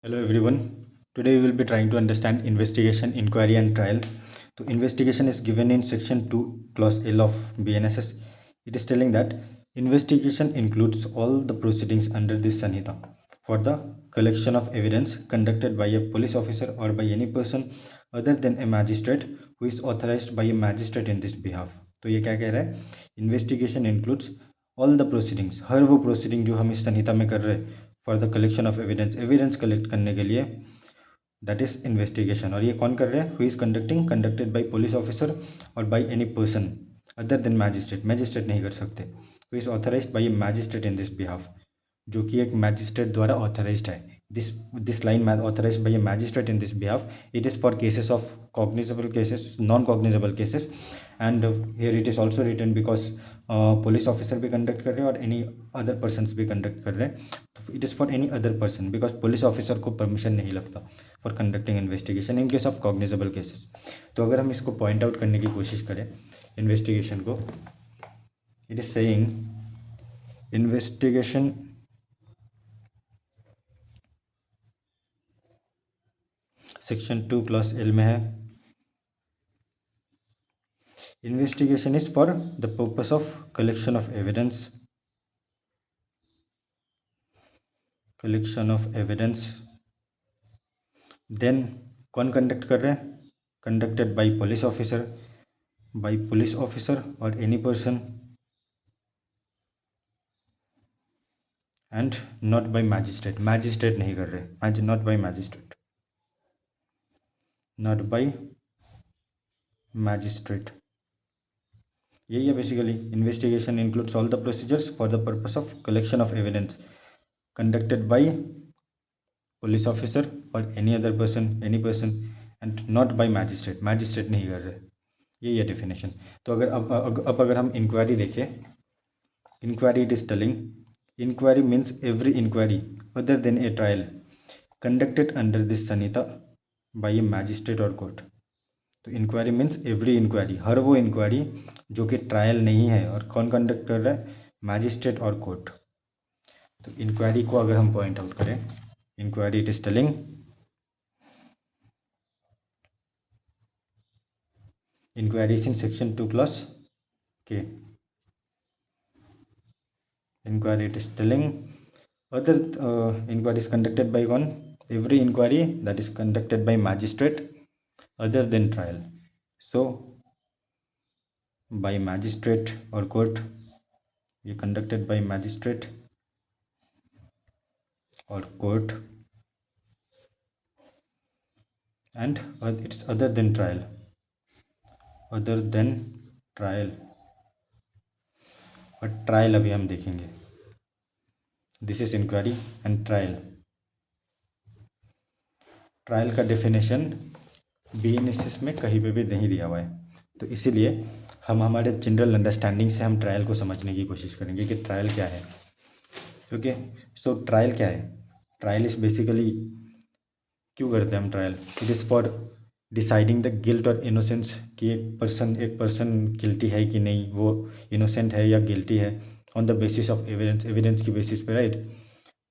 Hello everyone. Today we will be trying to understand investigation, inquiry and trial. So investigation is given in section 2 clause L of BNSS. It is telling that investigation includes all the proceedings under this Sanhita for the collection of evidence conducted by a police officer or by any person other than a magistrate who is authorized by a magistrate in this behalf. तो ये क्या कह रहा है? Investigation includes all the proceedings, हर वो proceeding जो हम इस संहिता में कर रहे हैं for the collection of evidence, evidence collect करने के लिए, दैट इज इन्वेस्टिगेशन. और ये कौन कर रहे हैं? Who is conducted by police officer और by any person other than magistrate. Magistrate नहीं कर सकते. Who is authorised by a magistrate in this behalf, जो कि एक मैजिस्ट्रेट द्वारा ऑथराइज्ड है. This line authorised by a magistrate in this behalf. It is for cases of cognizable cases, non cognizable cases. And here it is also written because police officer भी conduct कर रहे हैं और any other persons भी conduct कर रहे हैं. तो it is for any other person because police officer को परमिशन नहीं लगता for conducting investigation in case of cognizable cases. तो अगर हम इसको पॉइंट आउट करने की कोशिश करें इन्वेस्टिगेशन को, it is saying investigation section 2 class L में है. Investigation is for the purpose of collection of evidence, collection of evidence. Then कौन कंडक्ट कर रहे हैं? कंडक्टेड बाय पुलिस ऑफिसर और any person and not by magistrate. Magistrate नहीं कर रहे, not by magistrate, not by magistrate. यही है basically. Investigation includes all the procedures for the purpose of collection of evidence conducted by police officer और any other person, any person and not by magistrate. Magistrate नहीं कर रहे. यही है definition. तो अगर हम इंक्वायरी देखें, inquiry it is telling, inquiry means every inquiry other than a trial conducted under this संहिता बाय ए मैजिस्ट्रेट और कोर्ट. तो इंक्वायरी मीन्स एवरी इंक्वायरी, हर वो इंक्वायरी जो कि ट्रायल नहीं है. और कौन कंडक्ट कर रहा है? मैजिस्ट्रेट और कोर्ट. तो इंक्वायरी को अगर हम पॉइंट आउट करें, inquiry it is telling inquiries in section 2 clause K. Inquiry it is telling other inquiries conducted by one, every inquiry that is conducted by magistrate other than trial. So by magistrate or court, ये conducted by magistrate or court and it's other than trial, other than trial. और trial अभी हम देखेंगे. This is inquiry and trial. Trial का definition BNSS में कहीं पे भी नहीं दिया हुआ है. तो इसीलिए हम हमारे जनरल अंडरस्टैंडिंग से हम ट्रायल को समझने की कोशिश करेंगे कि ट्रायल क्या है. ओके, सो ट्रायल क्या है? ट्रायल इज बेसिकली, क्यों करते हैं हम trial? It is for deciding the guilt और इनोसेंस, कि एक पर्सन गिल्टी है कि नहीं, वो इनोसेंट है या गिल्टी है, on the basis of evidence, evidence की बेसिस पे, राइट.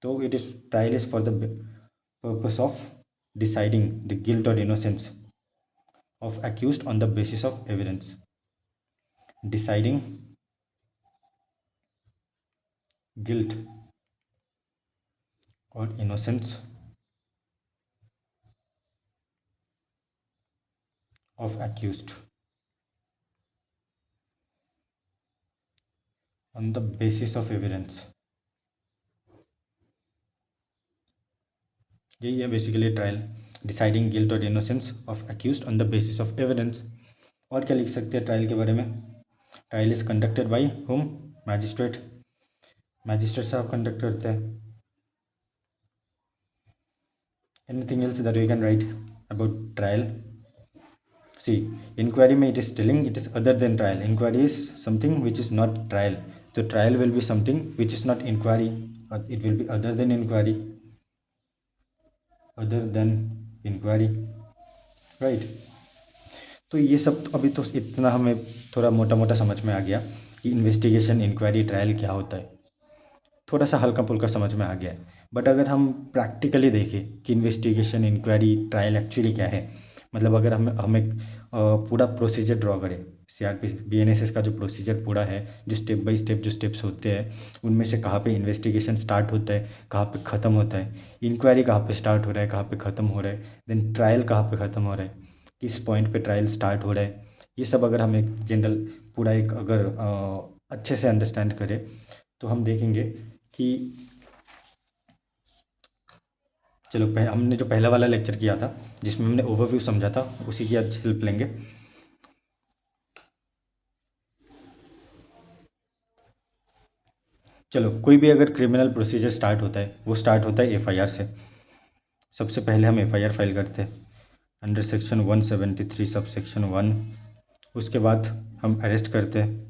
तो it is, trial is for the purpose of deciding the guilt और innocence of accused on the basis of evidence. Deciding guilt और innocence of accused on the basis of evidence. यही है basically trial, deciding guilt और innocence of accused on the basis of evidence. और क्या लिख सकते हैं ट्रायल के बारे में? Trial is conducted by whom? Magistrate. Magistrate साहब कंडक्ट करते हैं. Anything else that we can write about trial? See, inquiry में it is telling it is other than trial. Inquiry is something which is not trial. So trial will be something which is not inquiry, or it will be other than inquiry. Other than inquiry, right? तो ये सब तो अभी तो इतना हमें थोड़ा मोटा मोटा समझ में आ गया कि इन्वेस्टिगेशन, इंक्वायरी, ट्रायल क्या होता है. थोड़ा सा हल्का फुल्का समझ में आ गया है. बट अगर हम प्रैक्टिकली देखें कि इन्वेस्टिगेशन इंक्वायरी ट्रायल एक्चुअली क्या है, मतलब अगर हम एक पूरा प्रोसीजर ड्रॉ करें, सीआरपी बीएनएसएस का जो प्रोसीजर पूरा है, जो स्टेप बाय स्टेप जो स्टेप्स होते हैं, उनमें से कहाँ पे इन्वेस्टिगेशन स्टार्ट होता है, कहाँ पे ख़त्म होता है, इंक्वायरी कहाँ पे स्टार्ट हो रहा है, कहाँ पे ख़त्म हो रहा है, देन ट्रायल कहाँ पे ख़त्म हो रहा है, किस पॉइंट पे ट्रायल स्टार्ट हो रहा है, ये सब अगर हम एक जनरल पूरा एक अगर अच्छे से अंडरस्टैंड करें तो हम देखेंगे कि चलो हमने जो पहला वाला लेक्चर किया था जिसमें हमने ओवरव्यू समझा था, उसी की आज हेल्प लेंगे। चलो, कोई भी अगर क्रिमिनल प्रोसीजर स्टार्ट होता है वो स्टार्ट होता है एफआईआर से। सबसे पहले हम एफआईआर फाइल करते हैं अंडर सेक्शन 173 सब सेक्शन 1। उसके बाद हम अरेस्ट करते हैं।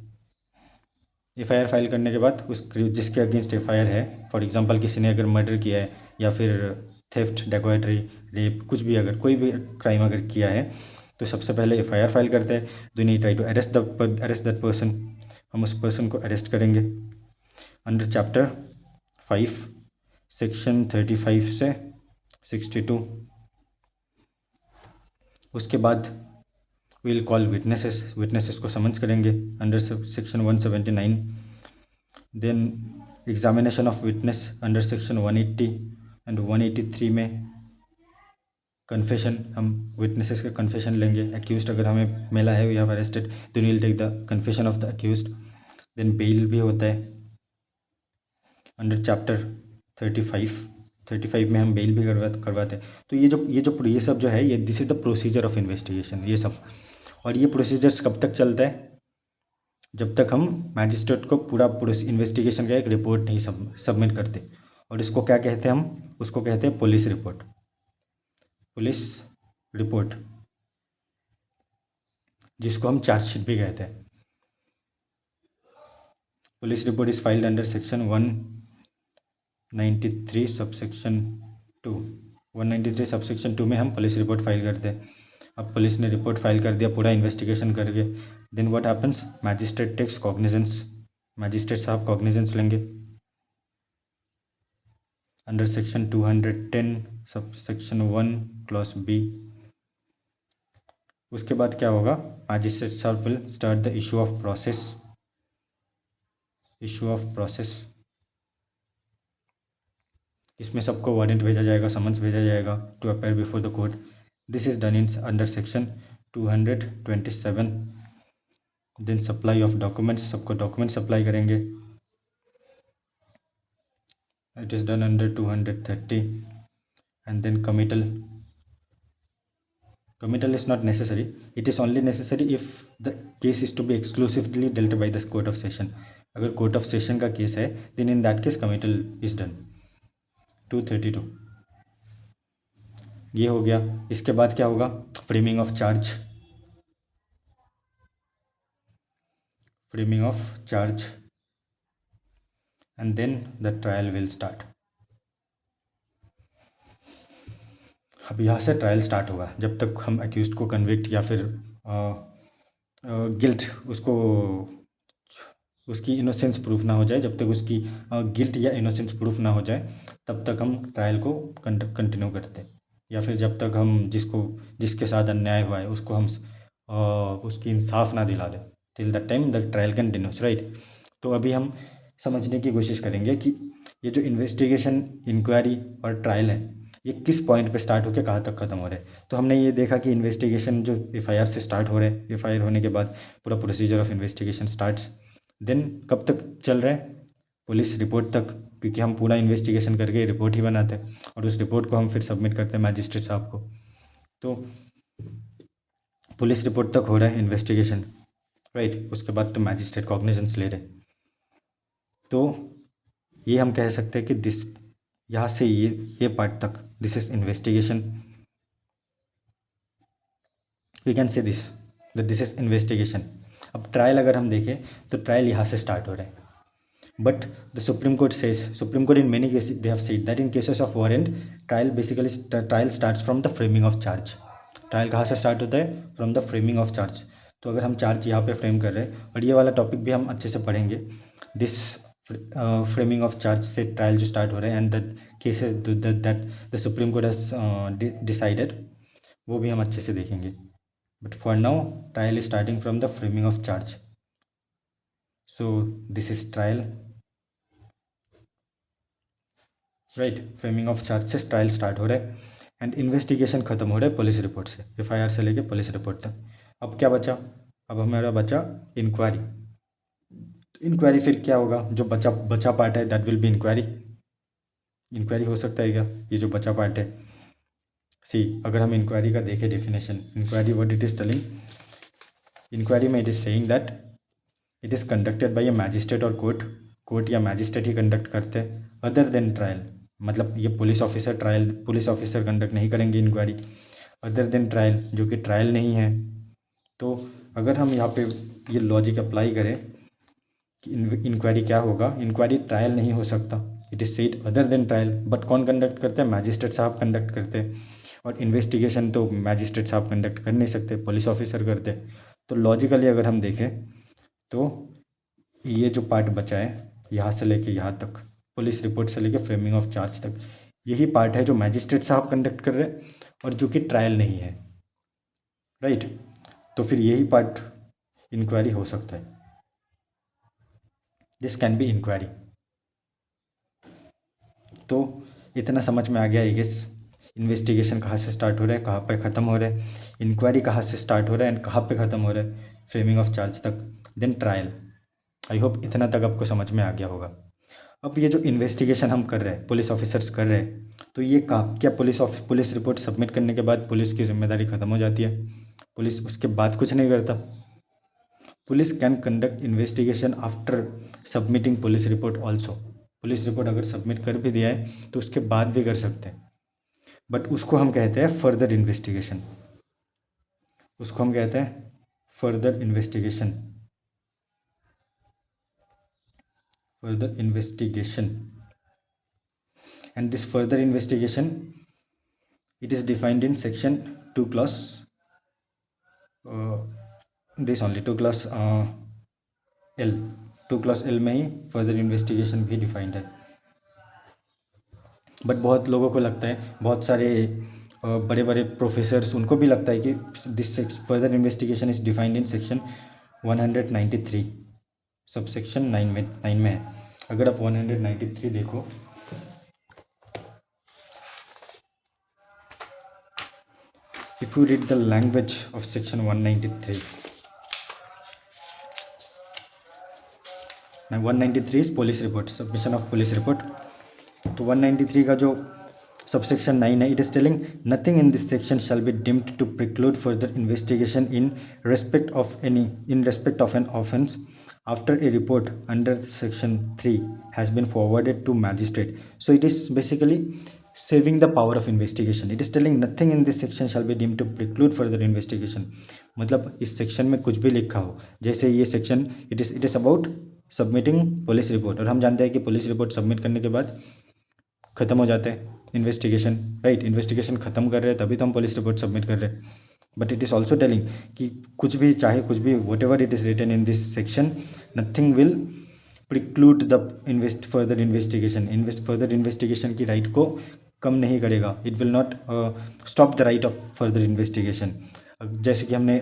एफआईआर फाइल करने के बाद उस जिसके अगेंस्ट एफआईआर है, फॉर एग्जांपल किसी ने अगर मर्डर किया है या फिर थेफ्ट, डेकोइट्री, रेप, कुछ भी अगर कोई भी क्राइम अगर किया है तो सबसे पहले एफआईआर फाइल करते हैं। Then he try to arrest that person. हम उस पर्सन को अरेस्ट करेंगे अंडर चैप्टर 5 सेक्शन 35 से 62। उसके बाद विल कॉल विटनेसेस को समन्स करेंगे under section 179। Then examination of witness under section 180 and 183 में कन्फेशन, हम विटनेसेस का कन्फेशन लेंगे। एक्यूज्ड अगर हमें मिला है we have arrested, then we will take the confession of the accused. Then bail भी होता है अंडर चैप्टर 35 में हम बेल भी करवाते हैं। तो ये सब जो है, ये this is the procedure of investigation, ये सब। और ये प्रोसीजर्स कब तक चलता है? जब तक हम मैजिस्ट्रेट को पूरा इन्वेस्टिगेशन का एक रिपोर्ट नहीं सबमिट करते। और इसको क्या कहते हैं? हम उसको कहते हैं पुलिस रिपोर्ट। पुलिस रिपोर्ट, जिसको हम चार्जशीट भी कहते हैं। Police report is filed under section 193 subsection 2। 193 subsection 2 में हम पुलिस रिपोर्ट फाइल करते हैं। अब पुलिस ने रिपोर्ट फाइल कर दिया पूरा इन्वेस्टिगेशन करके, then what happens? Magistrate takes cognizance. Magistrate साहब कॉग्निजेंस लेंगे under section 210 sub section 1 clause B. उसके बाद क्या होगा? मैजिस्ट्रेट साहब will start the issue of process. इसमें सबको वारंट भेजा जाएगा, समन्स भेजा जाएगा to appear before the court. This is done in under section 227। Then supply of documents, सबको डॉक्यूमेंट सप्लाई करेंगे। It is done under 230। And then committal is not necessary. It is only necessary if the case is to be exclusively dealt by the court of session. अगर court of session का case है then in that case committal is done। 232 ये हो गया। इसके बाद क्या होगा? Framing of charge and then the trial will start. अब यहाँ से ट्रायल स्टार्ट होगा जब तक हम अक्यूज्ड को कन्विक्ट या फिर गिल्ट उसकी इनोसेंस प्रूफ ना हो जाए, जब तक उसकी गिल्ट या इनोसेंस प्रूफ ना हो जाए तब तक हम ट्रायल को कंटिन्यू करते हैं। या फिर जब तक हम जिसके साथ अन्याय हुआ है उसको हम उसकी इंसाफ ना दिला दें, till the time the trial continuous, right. तो अभी हम समझने की कोशिश करेंगे कि ये जो इन्वेस्टिगेशन, इंक्वायरी और ट्रायल है ये किस पॉइंट पे स्टार्ट होकर कहाँ तक ख़त्म हो रहा है। तो हमने ये देखा कि इन्वेस्टिगेशन जो एफआईआर से स्टार्ट हो रहा है, एफआईआर होने के बाद पूरा procedure of investigation starts. Then कब तक चल रहा है? पुलिस रिपोर्ट तक, क्योंकि हम पूरा इन्वेस्टिगेशन करके रिपोर्ट ही बनाते हैं और उस रिपोर्ट को हम फिर सबमिट करते हैं मैजिस्ट्रेट साहब को। तो पुलिस रिपोर्ट तक हो रहा है इन्वेस्टिगेशन, राइट। उसके बाद तो मैजिस्ट्रेट कॉग्निजेंस ले रहे। तो ये हम कह सकते हैं कि दिस यहाँ से ये पार्ट तक this is investigation. We can say this is investigation. अब ट्रायल अगर हम देखें तो ट्रायल यहाँ से स्टार्ट हो रहा है, but the supreme court in many cases they have said that in cases of warrant trial starts from the framing of charge. Trial कहाँ से स्टार्ट होता है? From the framing of charge. तो अगर हम चार्ज यहाँ पे फ्रेम कर रहे हैं, और ये वाला टॉपिक भी हम अच्छे से पढ़ेंगे, दिस फ्रेमिंग ऑफ चार्ज से ट्रायल जो स्टार्ट हो रहा है and the cases that the supreme court has decided, वो भी हम अच्छे से देखेंगे. But for now trial is starting from the framing of charge. So this is trial, right. Framing of charge से ट्रायल स्टार्ट हो रहा है एंड इन्वेस्टिगेशन खत्म हो रहा है पुलिस रिपोर्ट से, एफआईआर से लेके पुलिस रिपोर्ट तक. अब क्या बचा? अब हमारा बचा इंक्वायरी. इंक्वायरी फिर क्या होगा? जो बचा बचा पार्ट है that will be inquiry. Inquiry हो सकता है क्या ये जो बचा पार्ट है? सी, अगर हम इंक्वायरी का देखें definition, inquiry what it is telling, inquiry में it is saying that it is conducted by a magistrate और कोर्ट या मैजिस्ट्रेट ही कंडक्ट करते हैं अदर देन ट्रायल. मतलब ये पुलिस ऑफिसर कंडक्ट नहीं करेंगे इंक्वायरी, अदर देन ट्रायल जो कि ट्रायल नहीं है. तो अगर हम यहाँ पे ये लॉजिक अप्लाई करें कि इंक्वायरी क्या होगा, इंक्वायरी ट्रायल नहीं हो सकता, it is said other than trial. But कौन कंडक्ट करते हैं? मैजिस्ट्रेट साहब कंडक्ट करते हैं. और इन्वेस्टिगेशन तो मैजिस्ट्रेट साहब कंडक्ट कर नहीं सकते, पुलिस ऑफिसर करते. तो लॉजिकली अगर हम देखें तो ये जो पार्ट बचा है यहाँ से लेके यहाँ तक, पुलिस रिपोर्ट से लेके फ्रेमिंग ऑफ चार्ज तक, यही पार्ट है जो मैजिस्ट्रेट साहब कंडक्ट कर रहे हैं और जो कि ट्रायल नहीं है, राइट. तो फिर यही पार्ट इंक्वायरी हो सकता है. This can be inquiry. तो इतना समझ में आ गया आई गेस. इन्वेस्टिगेशन कहाँ से स्टार्ट हो रहा है, कहाँ पे ख़त्म हो रहा है, इंक्वायरी कहाँ से स्टार्ट हो रहा है एंड कहाँ पे ख़त्म हो रहा है, फ्रेमिंग ऑफ चार्ज तक, देन ट्रायल. आई होप इतना तक आपको समझ में आ गया होगा. अब ये जो इन्वेस्टिगेशन हम कर रहे हैं, पुलिस ऑफिसर्स कर रहे हैं, तो ये क्या पुलिस रिपोर्ट सबमिट करने के बाद पुलिस की जिम्मेदारी ख़त्म हो जाती है? पुलिस उसके बाद कुछ नहीं करता. Police can conduct investigation after submitting police report also. Police report अगर सबमिट कर भी दिया है तो उसके बाद भी कर सकते हैं. बट उसको हम कहते हैं फर्दर इन्वेस्टिगेशन. उसको हम कहते हैं further investigation. further investigation and this further investigation, it is defined in section 2 clause this only 2 clause L. 2 clause L में ही फर्दर इन्वेस्टिगेशन भी डिफाइंड है. बट बहुत लोगों को लगता है, बहुत सारे बड़े बड़े प्रोफेसर्स, उनको भी लगता है कि this further investigation is defined in section 193 sub section 9 में है. अगर आप 193 देखो, if you read the language of section 193, now 193 is police report, submission of police report. तो 193 का जो सबसेक्शन 9 है, it is telling nothing in this section shall be deemed to preclude further investigation in respect of an offence after a report under section 3 has been forwarded to magistrate. So it is basically saving the power of investigation. It is telling nothing in this section shall be deemed to preclude further investigation. मतलब इस section में कुछ भी लिखा हो, जैसे ये section it is about submitting police report, और हम जानते हैं कि पुलिस रिपोर्ट सबमिट करने के बाद ख़त्म हो जाते हैं इन्वेस्टिगेशन, राइट. इन्वेस्टिगेशन ख़त्म कर रहे हैं तभी तो हम पुलिस रिपोर्ट सबमिट कर रहे हैं. But it is also telling कि कुछ भी, चाहे कुछ भी, whatever it is written in this section, nothing will preclude the further investigation की राइट को कम नहीं करेगा. It will not stop the right of further investigation. जैसे कि हमने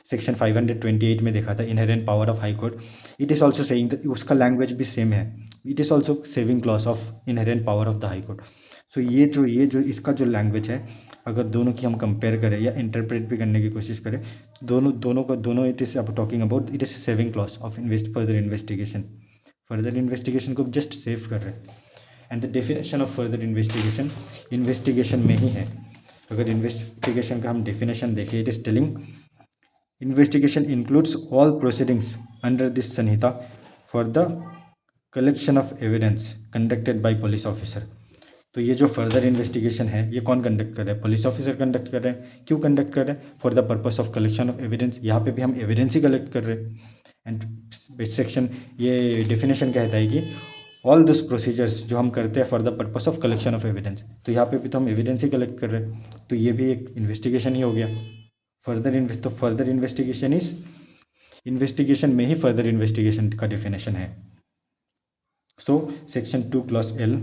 सेक्शन 528 में देखा था, inherent power of high court. It is also saying that उसका लैंग्वेज भी सेम है. It is also saving clause of inherent power of the high court. So ये जो इसका जो लैंग्वेज है, अगर दोनों की हम कंपेयर करें या इंटरप्रेट भी करने की कोशिश करें, दोनों इट इज़ अब talking about, it is saving clause of further investigation को जस्ट सेव कर रहे हैं. And the definition of further investigation में ही है. अगर इन्वेस्टिगेशन का हम डेफिनेशन देखें, it is telling investigation includes all proceedings under this Samhita for the collection of evidence conducted by police officer. तो ये जो फर्दर इन्वेस्टिगेशन है, ये कौन कंडक्ट कर रहा है? पुलिस ऑफिसर कंडक्ट कर रहे हैं. क्यों कंडक्ट कर रहे हैं? For the purpose of collection of evidence. यहाँ पे भी हम एविडेंस ही कलेक्ट कर रहे हैं. एंड सेक्शन, ये डेफिनेशन कहता है कि ऑल दिस प्रोसीजर्स जो हम करते हैं for the purpose of collection of evidence, तो यहाँ पे भी तो हम एविडेंस ही कलेक्ट कर रहे हैं. तो ये भी एक इन्वेस्टिगेशन ही हो गया. फर्दर इन्वेस्टिगेशन में ही फर्दर इन्वेस्टिगेशन का डेफिनेशन है. So section 2 clause L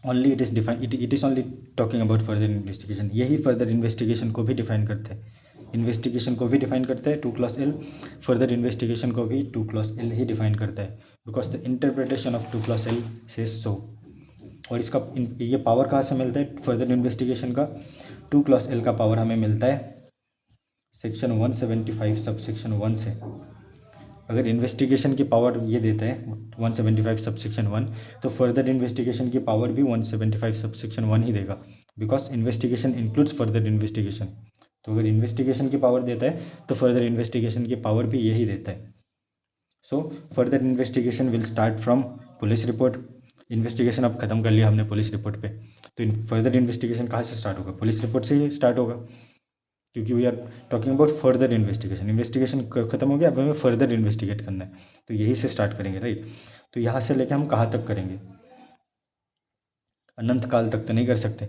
only it is define it is only talking about further investigation. यही फर्दर इन्वेस्टिगेशन को भी डिफाइन करते हैं, इन्वेस्टिगेशन को भी डिफाइन करता है 2 क्लॉज L, फर्दर इन्वेस्टिगेशन को भी 2 क्लॉज L ही डिफाइन करता है, because the interpretation of 2 clause L says so. और इसका ये पावर कहाँ से मिलता है फर्दर इन्वेस्टिगेशन का? 2 क्लॉज L का पावर हमें मिलता है सेक्शन 175 सब सेक्शन 1 से। अगर इन्वेस्टिगेशन की पावर ये देता है 175 सब सेक्शन 1, तो फर्दर इन्वेस्टिगेशन की पावर भी 175 सब सेक्शन 1 ही देगा, because investigation includes further investigation. तो अगर इन्वेस्टिगेशन की पावर देता है तो फर्दर इन्वेस्टिगेशन की पावर भी यही देता है। So further investigation will start from police report. Investigation अब खत्म कर लिया हमने पुलिस रिपोर्ट पे, तो फर्दर इन्वेस्टिगेशन कहाँ से स्टार्ट होगा? पुलिस रिपोर्ट से ही स्टार्ट होगा, क्योंकि we are talking about further investigation. Investigation खत्म हो गया, अब हमें फर्दर इन्वेस्टिगेट करना है, तो यही से स्टार्ट करेंगे, राइट। तो यहाँ से लेके हम कहाँ तक करेंगे? अनंत काल तक तो नहीं कर सकते,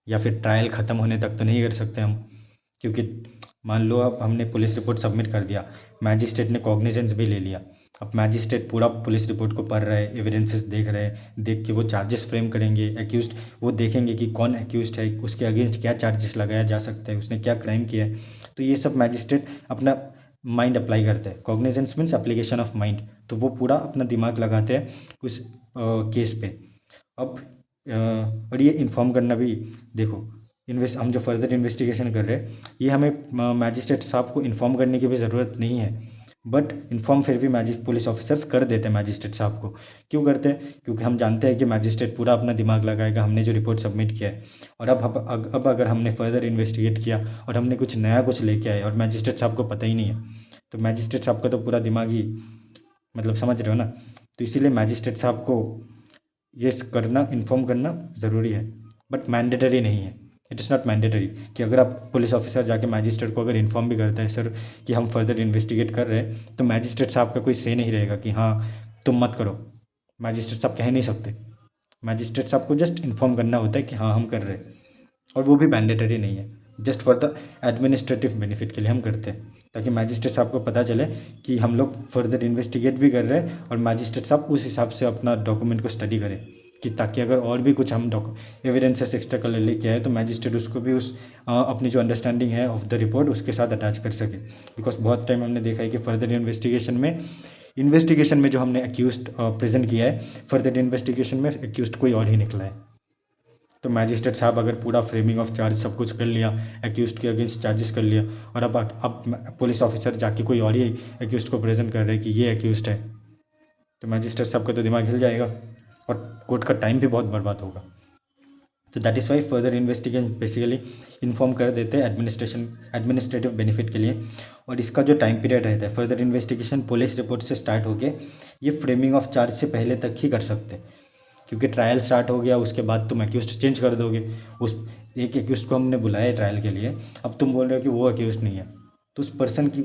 या फिर ट्रायल ख़त्म होने तक तो नहीं कर सकते हम, क्योंकि मान लो अब हमने पुलिस रिपोर्ट सबमिट कर दिया, मैजिस्ट्रेट ने कॉग्निजेंस भी ले लिया। अब मैजिस्ट्रेट पूरा पुलिस रिपोर्ट को पढ़ रहा है, एविडेंसेस देख रहे हैं, देख के वो चार्जेस फ्रेम करेंगे। एक्यूज्ड वो देखेंगे कि कौन एक्यूज्ड है, उसके अगेंस्ट क्या चार्जेस लगाया जा सकता है, उसने क्या क्राइम किया है। तो ये सब मैजिस्ट्रेट अपना माइंड अप्लाई करते हैं। Cognizance means application of mind, तो वो पूरा अपना दिमाग लगाते हैं उस केस पे। अब और ये इन्फॉर्म करना भी, देखो हम जो फर्दर इन्वेस्टिगेशन कर रहे हैं, ये हमें मैजिस्ट्रेट साहब को इन्फॉर्म करने की भी ज़रूरत नहीं है, बट इन्फॉर्म फिर भी पुलिस ऑफिसर्स कर देते हैं मैजिस्ट्रेट साहब को। क्यों करते हैं? क्योंकि हम जानते हैं कि मैजिस्ट्रेट पूरा अपना दिमाग लगाएगा हमने जो रिपोर्ट सबमिट किया है। और अब अगर हमने फर्दर इन्वेस्टिगेट किया और हमने कुछ नया कुछ लेके आए और मैजिस्ट्रेट साहब को पता ही नहीं है, तो मैजिस्ट्रेट साहब का तो पूरा दिमाग ही, मतलब समझ रहे हो ना। तो इसीलिए मैजिस्ट्रेट साहब को ये करना, इन्फॉर्म करना ज़रूरी है, बट मैंडेटरी नहीं है। इट इज़ नॉट मैंडेटरी कि अगर आप पुलिस ऑफिसर जाके मैजिस्ट्रेट को अगर इन्फॉर्म भी करता है सर कि हम फर्दर इन्वेस्टिगेट कर रहे हैं, तो मैजिस्ट्रेट साहब का कोई से नहीं रहेगा कि हाँ तुम मत करो। मैजिस्ट्रेट साहब कह नहीं सकते, मैजिस्ट्रेट साहब को जस्ट इन्फॉर्म करना होता है कि हाँ हम कर रहे हैं, और वो भी मैंडेटरी नहीं है, just for the administrative benefit के लिए हम करते हैं, ताकि मैजिस्ट्रेट साहब को पता चले कि हम लोग फर्दर इन्वेस्टिगेट भी कर रहे हैं, और मैजिस्ट्रेट साहब उस हिसाब से अपना डॉक्यूमेंट को स्टडी करें, कि ताकि अगर और भी कुछ हम एविडेंसेस एक्स्ट्रा कलर लेके आए तो मैजिस्ट्रेट उसको भी उस अपनी जो अंडरस्टैंडिंग है ऑफ द रिपोर्ट उसके साथ अटैच कर सके। बिकॉज बहुत टाइम हमने देखा है कि फर्दर इन्वेस्टिगेशन में जो हमने एक्यूज्ड प्रेजेंट किया है, फर्दर इन्वेस्टिगेशन में एक्यूज्ड कोई और ही निकला है। तो मैजिस्ट्रेट साहब अगर पूरा फ्रेमिंग ऑफ चार्ज सब कुछ कर लिया, एक्यूज्ड के अगेंस्ट चार्जेस कर लिया, और अब पुलिस ऑफिसर जाके कोई और ही एक्यूज्ड को प्रेजेंट कर रहे हैं कि ये एक्यूज्ड है, तो मैजिस्ट्रेट साहब का तो दिमाग हिल जाएगा और कोर्ट का टाइम भी बहुत बर्बाद होगा। तो that is why further investigation basically inform कर देते हैं एडमिनिस्ट्रेटिव बेनिफिट के लिए। और इसका जो टाइम पीरियड रहता है, फर्दर इन्वेस्टिगेशन पुलिस रिपोर्ट से स्टार्ट होके ये फ्रेमिंग ऑफ चार्ज से पहले तक ही कर सकते हैं, क्योंकि ट्रायल स्टार्ट हो गया उसके बाद तुम एक्यूज्ड चेंज कर दोगे। उस एक एक्यूज्ड को हमने बुलाया है ट्रायल के लिए, अब तुम बोल रहे हो कि वो एक्यूज्ड नहीं है, तो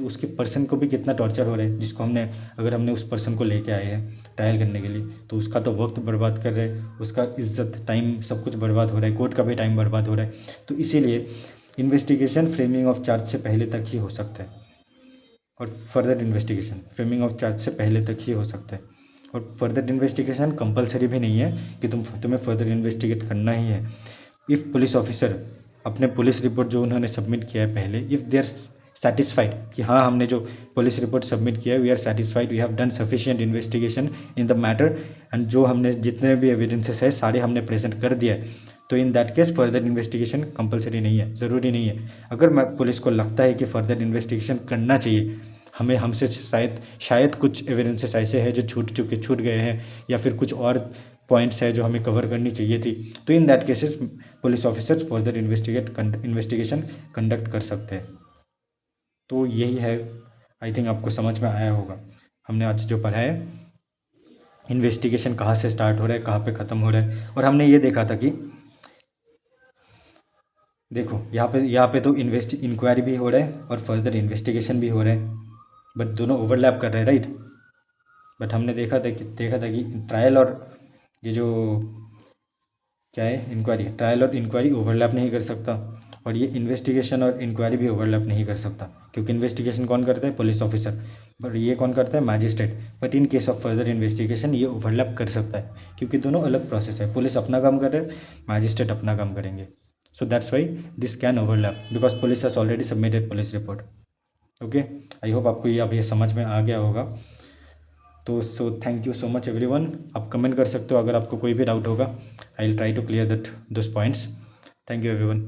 उसके पर्सन को भी कितना टॉर्चर हो रहा है, जिसको अगर हमने उस पर्सन को लेके आए हैं ट्रायल करने के लिए, तो उसका तो वक्त बर्बाद कर रहे हैं, उसका इज्जत टाइम सब कुछ बर्बाद हो रहा है, कोर्ट का भी टाइम बर्बाद हो रहा है। तो इसीलिए इन्वेस्टिगेशन फ्रेमिंग ऑफ चार्ज से पहले तक ही हो सकता है, और further investigation framing of charge से पहले तक ही हो सकता है। और फर्दर इन्वेस्टिगेशन कंपलसरी भी नहीं है कि तुम्हें फर्दर इन्वेस्टिगेट करना ही है। इफ़ पुलिस ऑफिसर अपने पुलिस रिपोर्ट जो उन्होंने सबमिट किया है पहले, इफ़ दे आर सेटिस्फाइड कि हाँ हमने जो पुलिस रिपोर्ट सबमिट किया है we are satisfied, we have done sufficient investigation in the matter, and जो हमने जितने भी एविडेंसेस है सारे हमने प्रेजेंट कर दिया है, तो in that case further investigation compulsory नहीं है, ज़रूरी नहीं है। अगर पुलिस को लगता है कि फर्दर इन्वेस्टिगेशन करना चाहिए, हमसे शायद कुछ एविडेंसेस ऐसे हैं जो छूट गए हैं, या फिर कुछ और पॉइंट्स है जो हमें कवर करनी चाहिए थी, तो in that cases police officers further investigation conduct कर सकते हैं। तो यही है, आई थिंक आपको समझ में आया होगा हमने आज जो पढ़ा है, इन्वेस्टिगेशन कहाँ से स्टार्ट हो रहा है, कहाँ पे ख़त्म हो रहा है। और हमने ये देखा था कि देखो यहाँ पे तो इंक्वायरी भी हो रहा है और फर्दर इन्वेस्टिगेशन भी हो रहा है, बट दोनों ओवरलैप कर रहे हैं, राइट। बट हमने देखा था कि ट्रायल और ये जो क्या है, इंक्वायरी। ट्रायल और इंक्वायरी ओवरलैप नहीं कर सकता, और ये इन्वेस्टिगेशन और इंक्वायरी भी ओवरलैप नहीं कर सकता, क्योंकि इन्वेस्टिगेशन कौन करता है, पुलिस ऑफिसर, बट ये कौन करता है, magistrate. But in case of further investigation ये ओवरलैप कर सकता है, क्योंकि दोनों अलग प्रोसेस है। पुलिस अपना काम कर रहे हैं, मैजिस्ट्रेट अपना काम करेंगे। So that's why this can overlap, because police has already submitted police report. Okay, I hope आपको ये अब ये समझ में आ गया होगा। तो so thank you so much everyone. आप कमेंट कर सकते हो अगर आपको कोई भी डाउट होगा। I will try to clear that those points. Thank you everyone.